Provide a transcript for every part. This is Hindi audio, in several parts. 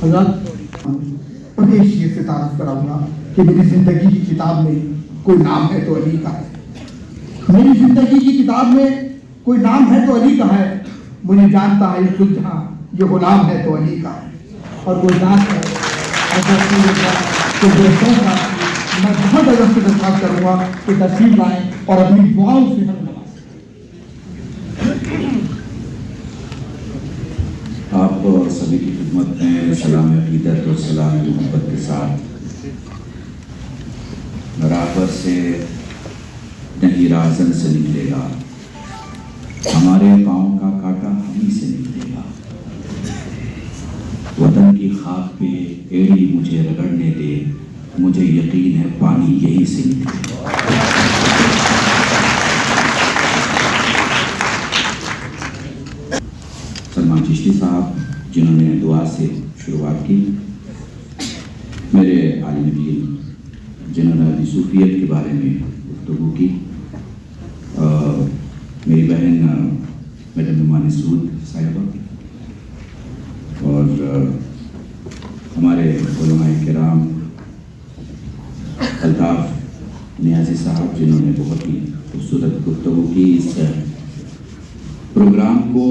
और एक शेर से तारुफ कराऊंगा कि मेरी जिंदगी की किताब में कोई नाम है तो अली का है। मेरी जिंदगी की किताब में कोई नाम है तो अली का है। मुझे जानता है ये खुद जहाँ ये गुलाम है तो अली का है। और कोई दास है तो दोस्तों का मैं बहुत अदब से दरख्वास्त करूंगा कि तस्वीर लाएं और अपनी दुआओं से हमें नवाजें। आप सभी की खिदमत में सलाम अकीदत और सलाम मोहब्बत के साथ बराबर से नहीं राजन से निकलेगा, हमारे पाँव का कांटा हम ही से निकलेगा। वतन की खाक पे एड़ी मुझे रगड़ने दे, मुझे यकीन है पानी यहीं से निकलेगा। सलमान चिश्ती साहब जिन्होंने दुआ से शुरुआत की, मेरे आलिम दीन जिन्होंने अली सूफियत के बारे में गुफ्तगू की, मेरी बहन मैडम नुमानी सूद साहिबा और हमारे उलमाए किराम अल्ताफ नियाजी साहब जिन्होंने बहुत ही खूबसूरत गुफ्तगू की। इस प्रोग्राम को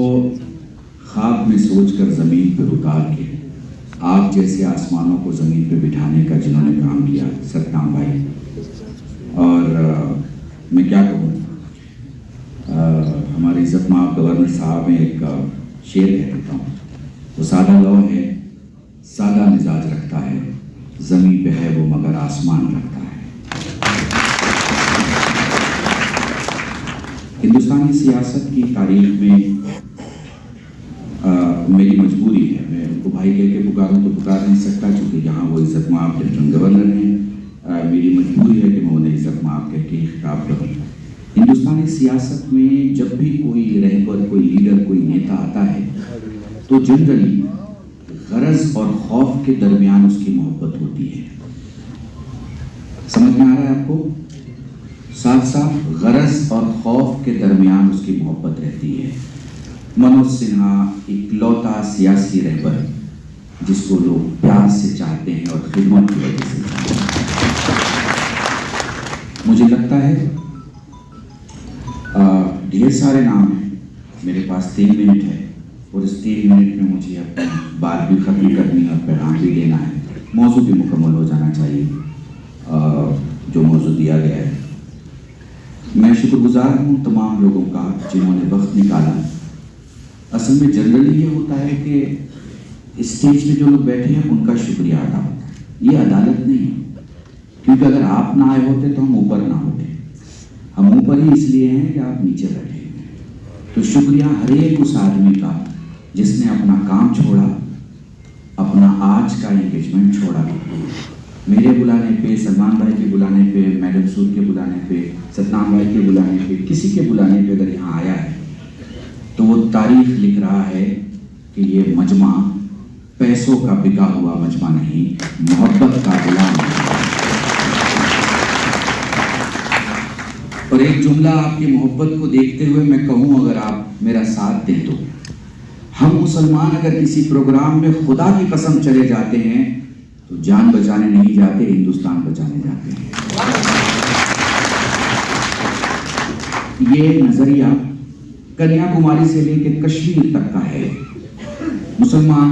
ख्वाब में सोचकर ज़मीन पर उतार के आप जैसे आसमानों को ज़मीन पर बिठाने का जिन्होंने काम किया, सतनाम भाई। और मैं क्या कहूँ, हमारे इज़्ज़तमाब गवर्नर साहब में एक शेर कह देता हूँ, वो सादा लौ है, सादा मिजाज रखता है, ज़मीन पे है वो मगर आसमान रखता है। हिंदुस्तानी सियासत की तारीख में मेरी मजबूरी है, मैं उनको भाई कह के पुकारूं तो पुकार नहीं सकता क्योंकि यहाँ वो इज़्ज़तमाब लेफ्टिनेंट गवर्नर हैं। मेरी मजबूरी है कि मैं उन्हें इज़्ज़तमाब कह के खिताब करूँ। हिंदुस्तानी सियासत में जब भी कोई रहबर, कोई लीडर, कोई नेता आता है तो जनरली गरज और खौफ के दरमियान उसकी मोहब्बत होती है। समझ में आ रहा है आपको? साथ साथ गरज और खौफ के दरमियान उसकी मोहब्बत रहती है। मनोज सिन्हा इकलौता सियासी रहबर जिसको लोग प्यार से चाहते हैं और खिदमत की वजह से चाहते हैं। मुझे लगता है ढेर सारे नाम हैं, मेरे पास 3 मिनट है और इस 3 मिनट में मुझे अपनी बात भी ख़त्म करनी है और पैगाम भी देना है। मौजू भी मुकम्मल हो जाना चाहिए जो मौजू दिया गया है। मैं शुक्रगुजार हूँ तमाम लोगों का जिन्होंने वक्त निकाला। असल में जनरली ये होता है कि स्टेज पे जो लोग बैठे हैं उनका शुक्रिया अदा होता है, ये अदालत नहीं है, क्योंकि अगर आप ना आए होते तो हम ऊपर ना होते। हम ऊपर ही इसलिए हैं कि आप नीचे बैठे हैं। तो शुक्रिया हर एक उस आदमी का जिसने अपना काम छोड़ा, अपना आज का एंगेजमेंट छोड़ा, मेरे बुलाने पे, सलमान भाई के बुलाने पे, मैडम सूद के बुलाने पे, सतनाम भाई के बुलाने पे, किसी के बुलाने पे अगर यहाँ आया है तो वो तारीख लिख रहा है कि ये मजमा पैसों का बिका हुआ मजमा नहीं, मोहब्बत का गुलाम है। और एक जुमला आपकी मोहब्बत को देखते हुए मैं कहूँ, अगर आप मेरा साथ दें तो हम मुसलमान अगर किसी प्रोग्राम में खुदा की कसम चले जाते हैं तो जान बचाने नहीं जाते, हिंदुस्तान बचाने जाते हैं। ये नजरिया कन्याकुमारी से लेकर कश्मीर तक का है। मुसलमान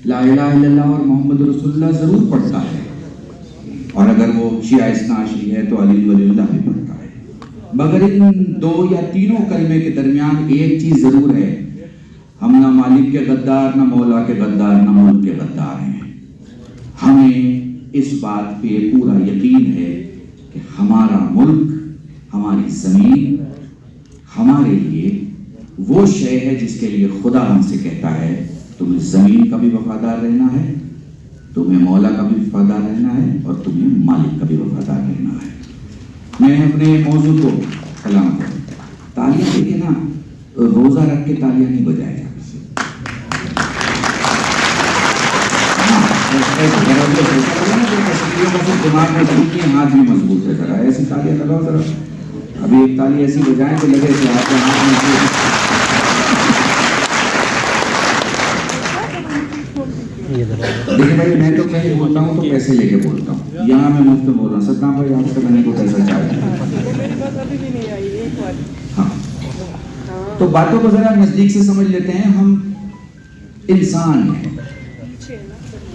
ला इलाहा इल्लल्लाह और मोहम्मद रसूलुल्लाह जरूर पढ़ता है, और अगर वो शिया इस्नाशी है तो अली वलीउल्लाह भी पढ़ता है, मगर इन 2 या 3 कलमे के दरमियान एक चीज जरूर है, हम ना मालिक के गद्दार, ना मौला के गद्दार, ना मुल्क के गद्दार हैं। हमें इस बात पे पूरा यकीन है कि हमारा मुल्क, हमारी जमीन हमारे लिए वो शय है जिसके लिए खुदा हमसे कहता है तुम्हें जमीन का भी वफादार रहना है, तुम्हें मौला का भी वफादार रहना है और तुम्हें मालिक का भी वफादार रहना है। मैं अपने मौजू को सलाम करूँ। तालियां देखे ना, रोजा रख के तालियां नहीं बजाया जाती। दिमाग मजबूत है, हाथ भी मजबूत है, जरा ऐसी तालियां लगाओ जरा। अभी एक ताली ऐसी बजाएं तो लगे कि आपके हाथ मजबूत। देखिए भाई, मैं तो कहीं बोलता हूँ तो पैसे लेके बोलता हूँ, यहाँ मैं मुफ्त में बोल रहा हूँ। सत्ताम भाई आपसे मैंने कोई पैसा चाहिए। हाँ, तो बातों को जरा नजदीक से समझ लेते हैं। हम इंसान हैं,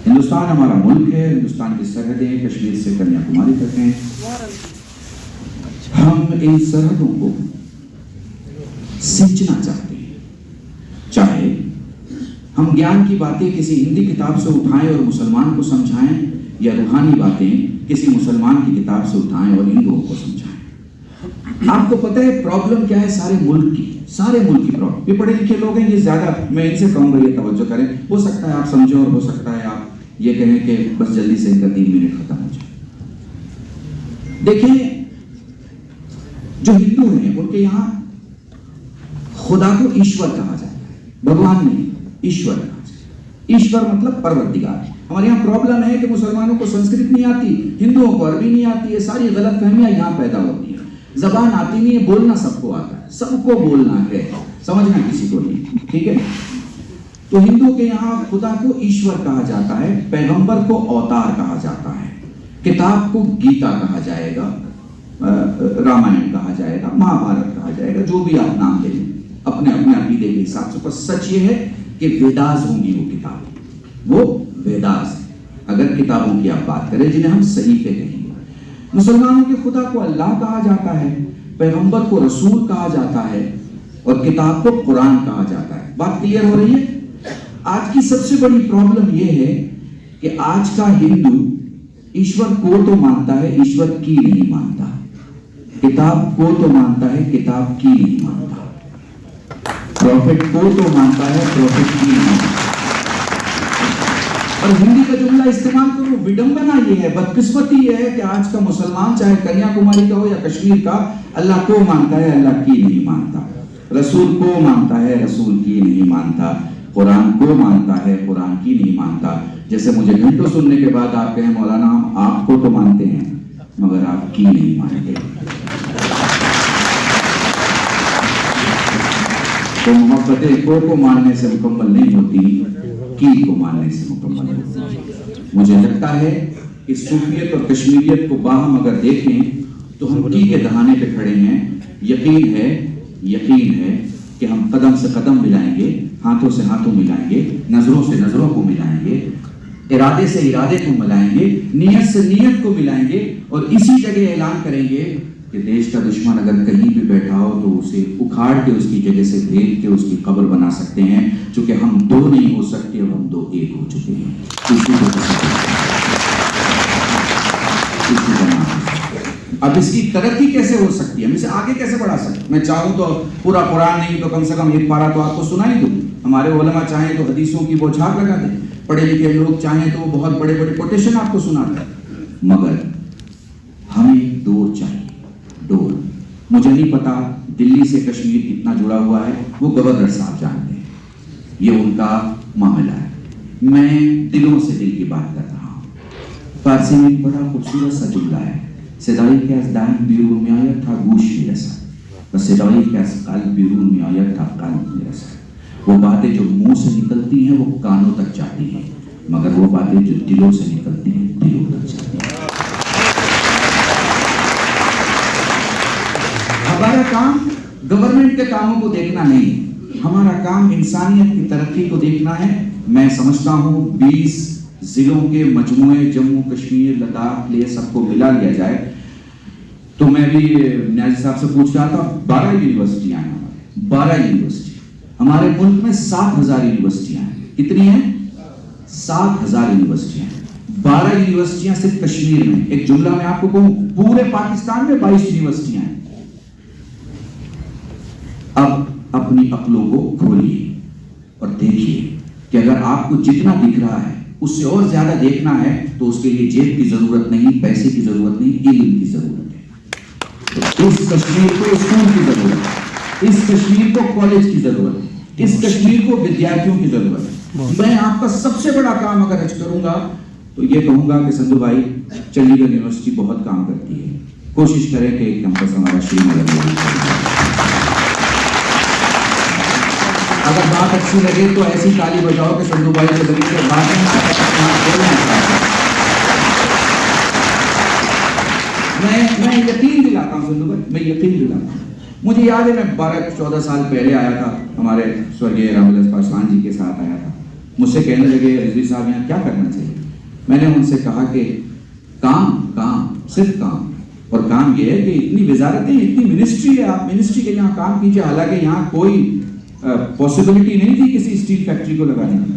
हिंदुस्तान हमारा मुल्क है, हिंदुस्तान की सरहदें कश्मीर से कन्याकुमारी तक हैं। हम इन सरहदों को सींचना चाहते हैं, चाहे हम ज्ञान की बातें किसी हिंदी किताब से उठाएं और मुसलमान को समझाएं, या रूहानी बातें किसी मुसलमान की किताब से उठाएं और हिंदुओं को समझाएं। आपको पता है प्रॉब्लम क्या है? सारे मुल्क की प्रॉब्लम। ये पढ़े लिखे लोग हैं, ये ज्यादा, मैं इनसे कहूंगा ये तवज्जो करें। हो सकता है आप समझें और हो सकता है आप ये कहें कि बस जल्दी से इनका 3 मिनट खत्म हो जाए। देखिए, जो हिंदू हैं उनके यहाँ खुदा को ईश्वर कहा जाता है, भगवान नहीं, ईश्वर कहा जाता है। ईश्वर मतलब परवरदिगार। हमारे यहाँ प्रॉब्लम है कि मुसलमानों को संस्कृत नहीं आती, हिंदुओं को अरबी नहीं आती है। सारी गलतफहमियां यहाँ पैदा होती है। जबान आती नहीं है, बोलना सबको आता है, सबको बोलना है, समझना किसी को नहीं, ठीक है? तो हिंदुओं के यहाँ खुदा को ईश्वर कहा जाता है, पैगंबर को अवतार कहा जाता है, किताब को गीता कहा जाएगा, रामायण कहा जाएगा, महाभारत कहा जाएगा, जो भी आप नाम दें अपने अपने अकीदे के हिसाब से। पर सच ये है कि वेदास होंगी वो किताब, वो वेदास है अगर किताबों की आप बात करें जिन्हें हम सहीफे कहेंगे। मुसलमानों के खुदा को अल्लाह कहा जाता है, पैगंबर को रसूल कहा जाता है और किताब को कुरान कहा जाता है। बात क्लियर हो रही है? आज की सबसे बड़ी प्रॉब्लम यह है कि आज का हिंदू ईश्वर को तो मानता है, ईश्वर की नहीं मानता। किताब को तो मानता है, किताब की नहीं मानता। प्रॉफिट को तो मानता है, प्रॉफिट की नहीं मानता। और हिंदी का जुमला इस्तेमाल करो, विडंबना ये है, बदकिस्मती ये है कि आज का मुसलमान चाहे कन्याकुमारी का हो या कश्मीर का, अल्लाह को मानता है, अल्लाह की नहीं मानता। रसूल को मानता है, रसूल की नहीं मानता। कुरान को मानता है, कुरान की नहीं मानता। जैसे मुझे घंटों सुनने के बाद आप कहें मौलाना हम आपको तो मानते हैं मगर आप की नहीं मानते। तो मोहब्बतें को मानने से मुकम्मल नहीं होती, की को मानने से मुकम्मल होती है। मुझे लगता है कि सूफियत और कश्मीरियत को बाहम अगर देखें तो हम की के दहाने पे खड़े हैं। यकीन है कि हम कदम से कदम मिलाएंगे, हाथों से हाथों मिलाएंगे, नजरों से नजरों को मिलाएंगे, इरादे से इरादे को मिलाएंगे, नियत से नियत को मिलाएंगे और इसी जगह ऐलान करेंगे कि देश का दुश्मन अगर कहीं भी बैठा हो तो उसे उखाड़ के उसकी जगह से भेद के उसकी कब्र बना सकते हैं। क्योंकि हम दो नहीं हो सकते, अब हम दो एक हो चुके हैं। अब इसकी तरक्की कैसे हो सकती है, हम इसे आगे कैसे बढ़ा सकते हैं? मैं चाहूँ तो पूरा कुरान नहीं तो कम से कम एक पारा तो आपको सुनाई दूँ। हमारे उलमा चाहें तो हदीसों की बौछार लगा दें, पढ़े लिखे लोग चाहें तो वो बहुत बड़े बड़े कोटेशन आपको सुनाते हैं। मगर हमें डोर चाहिए, डोर। मुझे नहीं पता दिल्ली से कश्मीर कितना जुड़ा हुआ है, वो गवर्नर साहब जानते हैं, ये उनका मामला है। मैं दिलों से दिल की बात कर रहा हूँ। फारसी में एक बड़ा खूबसूरत सा जुमला है, सदाई के दान बीरून में आया था गोश मेरसा, बस सदाई के काल बीरून में आया था कान मेरसा। वो बातें जो मुंह से निकलती हैं वो कानों तक जाती हैं, मगर वो बातें जो दिलों से निकलती हैं दिलों तक जाती हैं। हमारा काम गवर्नमेंट के कामों को देखना नहीं, हमारा काम इंसानियत की तरक्की को देखना है। मैं समझता हूँ 20 जिलों के मजमूए जम्मू कश्मीर लद्दाख ले सबको मिला लिया जाए तो मैं भी न्याजी साहब से पूछ रहा था, 12 यूनिवर्सिटियां हैं हमारे, 12 यूनिवर्सिटी। हमारे मुल्क में 7,000 यूनिवर्सिटियां हैं। कितनी हैं? 7,000 यूनिवर्सिटियां हैं। 12 यूनिवर्सिटियां सिर्फ कश्मीर में। एक जुमला में आपको कहूं, पूरे पाकिस्तान में 22 यूनिवर्सिटियां हैं। अब अपनी अक्लों को खोलिए और देखिए कि अगर आपको जितना दिख रहा है उससे और ज्यादा देखना है तो उसके लिए जेब की जरूरत नहीं, पैसे की जरूरत नहीं, इल्म की जरूरत है। तो इस कश्मीर को स्कूल की जरूरत है, इस कश्मीर को कॉलेज की जरूरत है, इस कश्मीर को विद्यार्थियों की जरूरत है। मैं आपका सबसे बड़ा काम अगर आज करूंगा तो ये कहूंगा कि संधू भाई, चंडीगढ़ यूनिवर्सिटी बहुत काम करती है, कोशिश करें कि एक कैंपस हमारा श्रीनगर में। अगर बात अच्छी लगे तो ऐसी ताली बजाओ कि संधू भाई के लगे बात सुन लूँगा, मैं यकीन दिलाता हूँ। मुझे याद है मैं 12-14 साल पहले आया था, हमारे स्वर्गीय रामविलास पासवान जी के साथ आया था। मुझसे कहने लगे, रिजवी साहब यहाँ क्या करना चाहिए? मैंने उनसे कहा कि काम काम, सिर्फ काम। और काम ये है कि इतनी वजारतें, इतनी मिनिस्ट्री है, आप मिनिस्ट्री के यहाँ काम कीजिए। हालांकि यहाँ कोई पॉसिबिलिटी नहीं थी किसी स्टील फैक्ट्री को लगाने की,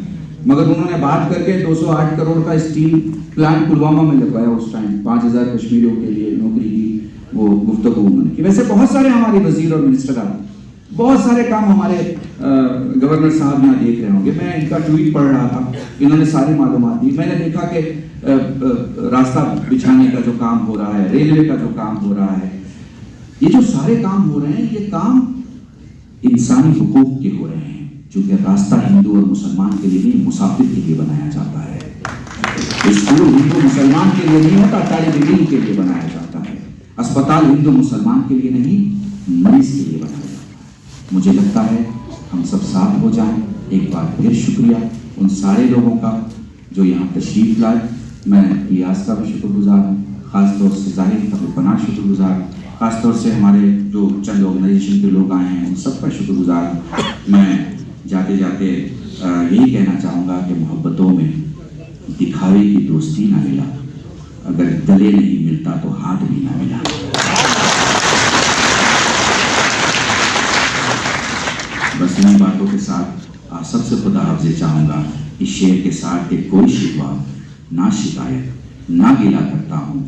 मगर उन्होंने बात करके 208 करोड़ का स्टील प्लांट पुलवामा में लगवाया। उस टाइम 5000 कश्मीरियों के लिए नौकरी की वो गुफ्तगू उन्होंने की। वैसे बहुत सारे हमारे वजीर और मिनिस्टर आते, बहुत सारे काम हमारे गवर्नर साहब यहाँ देख रहे होंगे। मैं इनका ट्वीट पढ़ रहा था, इन्होंने सारी मालूमात दी। मैंने देखा कि रास्ता बिछाने का जो काम हो रहा है, रेलवे का जो काम हो रहा है, ये जो सारे काम हो रहे हैं, ये काम इंसानी हुकूक के हो रहे हैं। क्योंकि रास्ता हिंदू और मुसलमान के लिए नहीं, मुसाफिर के लिए बनाया जाता है। स्कूल हिंदू मुसलमान के लिए नहीं होता, तालिब इल्म के लिए बनाया जाता है। अस्पताल हिंदू मुसलमान के लिए नहीं, मरीज के लिए बनाया जाता है। मुझे लगता है हम सब साथ हो जाएं। एक बार फिर शुक्रिया उन सारे लोगों का जो यहाँ तशरीफ लाए। मैं इलियास का भी शुक्रगुजार हूँ, ख़ासतौर से जाहिर का भी पनाह शुक्रगुजार, ख़ासतौर से हमारे जो चंद ऑर्गेनाइजेशन के लोग आए हैं उन सब का शुक्रगुजार हूँ। मैं जाते जाते यही कहना चाहूँगा कि मोहब्बतों में दिखावे की दोस्ती ना मिला, अगर गले नहीं मिलता तो हाथ भी ना मिला। बस इन्हीं बातों के साथ आप सबसे खुदा हाफ़िज़ चाहूँगा। इस शेर के साथ के कोई शिकवा ना, शिकायत ना गिला करता हूँ।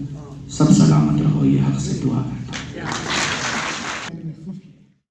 सब सलामत रहो, ये हक से दुआ है।